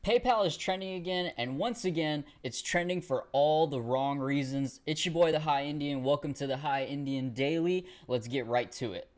PayPal is trending again, and once again, it's trending for all the wrong reasons. It's your boy, the High Indian. Welcome to the High Indian Daily. Let's get right to it.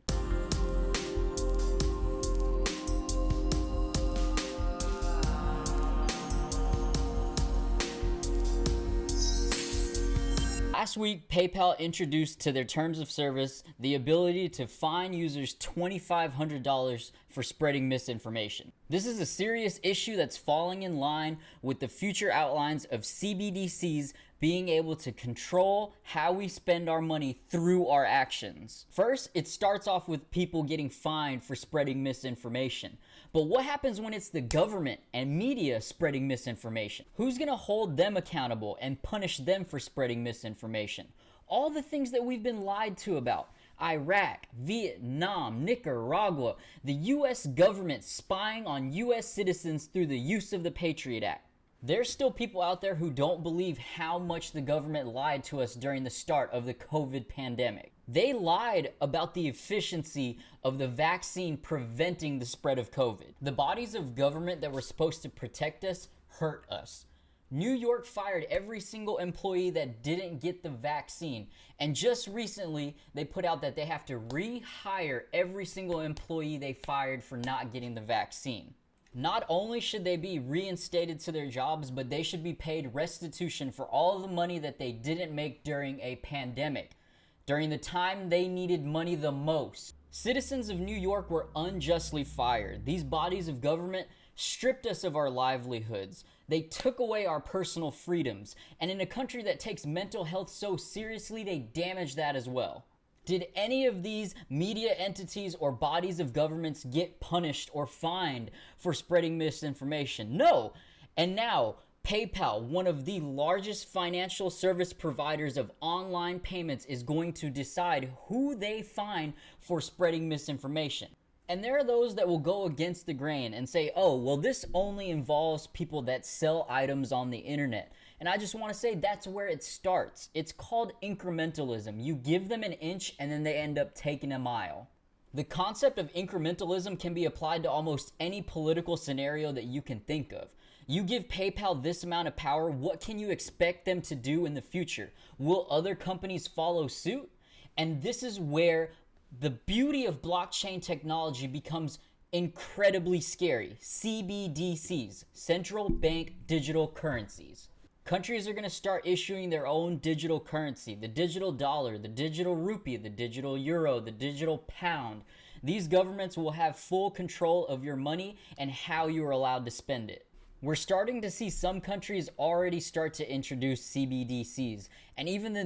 Last week, PayPal introduced to their terms of service the ability to fine users $2,500 for spreading misinformation. This is a serious issue that's falling in line with the future outlines of CBDCs being able to control how we spend our money through our actions. First, it starts off with people getting fined for spreading misinformation. But what happens when it's the government and media spreading misinformation? Who's gonna hold them accountable and punish them for spreading misinformation? All the things that we've been lied to about. Iraq, Vietnam, Nicaragua, the U.S. government spying on U.S. citizens through the use of the Patriot Act. There's still people out there who don't believe how much the government lied to us during the start of the COVID pandemic. They lied about the efficiency of the vaccine preventing the spread of COVID. The bodies of government that were supposed to protect us hurt us. New York fired every single employee that didn't get the vaccine. And just recently, they put out that they have to rehire every single employee they fired for not getting the vaccine. Not only should they be reinstated to their jobs, but they should be paid restitution for all of the money that they didn't make during a pandemic, during the time they needed money the most. Citizens of New York were unjustly fired. These bodies of government stripped us of our livelihoods. They took away our personal freedoms. And in a country that takes mental health so seriously, they damaged that as well. Did any of these media entities or bodies of governments get punished or fined for spreading misinformation? No. And now, PayPal, one of the largest financial service providers of online payments, is going to decide who they fine for spreading misinformation. And there are those that will go against the grain and say, oh, well, this only involves people that sell items on the internet. And I just want to say that's where it starts. It's called incrementalism. You give them an inch and then they end up taking a mile. The concept of incrementalism can be applied to almost any political scenario that you can think of. You give PayPal this amount of power, what can you expect them to do in the future? Will other companies follow suit? And this is where the beauty of blockchain technology becomes incredibly scary. CBDCs, central bank digital currencies. Countries are going to start issuing their own digital currency, the digital dollar, the digital rupee, the digital euro, the digital pound. These governments will have full control of your money and how you are allowed to spend it. We're starting to see some countries already start to introduce CBDCs. And even the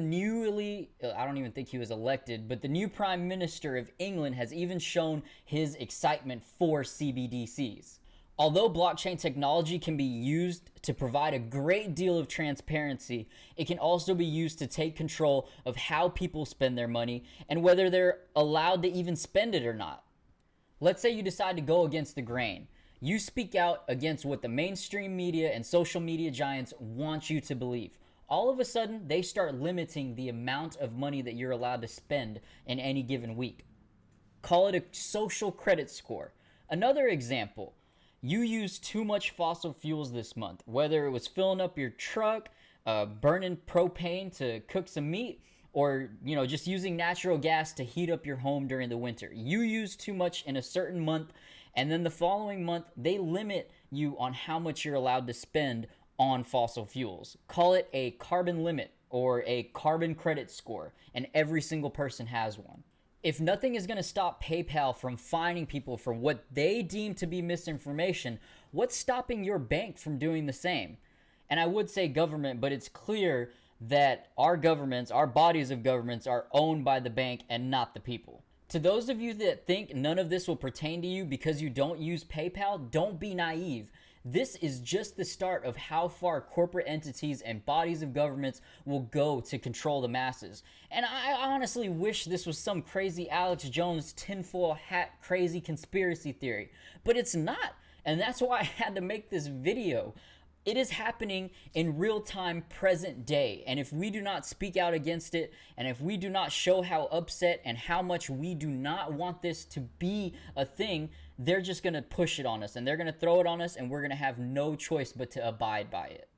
I don't even think he was elected, but the new Prime Minister of England has even shown his excitement for CBDCs. Although blockchain technology can be used to provide a great deal of transparency, it can also be used to take control of how people spend their money and whether they're allowed to even spend it or not. Let's say you decide to go against the grain. You speak out against what the mainstream media and social media giants want you to believe. All of a sudden, they start limiting the amount of money that you're allowed to spend in any given week. Call it a social credit score. Another example, you used too much fossil fuels this month, whether it was filling up your truck, burning propane to cook some meat, or just using natural gas to heat up your home during the winter. You use too much in a certain month, and then the following month, they limit you on how much you're allowed to spend on fossil fuels. Call it a carbon limit or a carbon credit score, and every single person has one. If nothing is going to stop PayPal from fining people for what they deem to be misinformation, what's stopping your bank from doing the same? And I would say government, but it's clear that our governments, our bodies of governments, are owned by the bank and not the people. To those of you that think none of this will pertain to you because you don't use PayPal, don't be naive. This is just the start of how far corporate entities and bodies of governments will go to control the masses. And I honestly wish this was some crazy Alex Jones tinfoil hat crazy conspiracy theory, but it's not. And that's why I had to make this video. It is happening in real time, present day. And if we do not speak out against it, and if we do not show how upset and how much we do not want this to be a thing, they're just going to push it on us, and they're going to throw it on us, and we're going to have no choice but to abide by it.